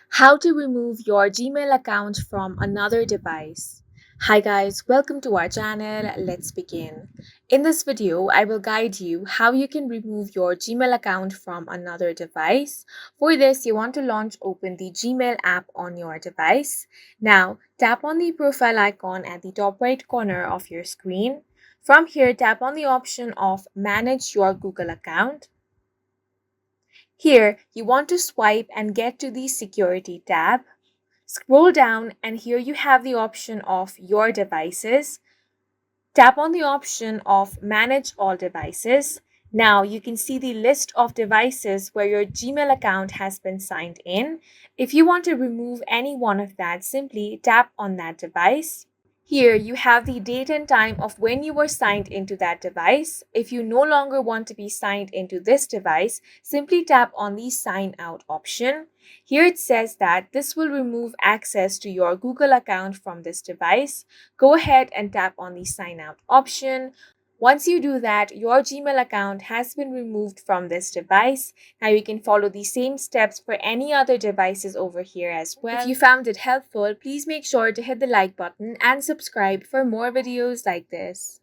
How to remove your Gmail account from another device. Hi guys, welcome to our channel. Let's begin. In this video, I will guide you how you can remove your Gmail account from another device. For this, you want to open the Gmail app on your device. Now, tap on the profile icon at the top right corner of your screen. From here, tap on the option of Manage your Google account. Here, you want to swipe and get to the Security tab. Scroll down and here you have the option of Your Devices. Tap on the option of Manage All Devices. Now you can see the list of devices where your Gmail account has been signed in. If you want to remove any one of that, simply tap on that device. Here you have the date and time of when you were signed into that device. If you no longer want to be signed into this device, simply tap on the sign out option. Here it says that this will remove access to your Google account from this device. Go ahead and tap on the sign out option. Once you do that, your Gmail account has been removed from this device. Now you can follow the same steps for any other devices over here as well. If you found it helpful, please make sure to hit the like button and subscribe for more videos like this.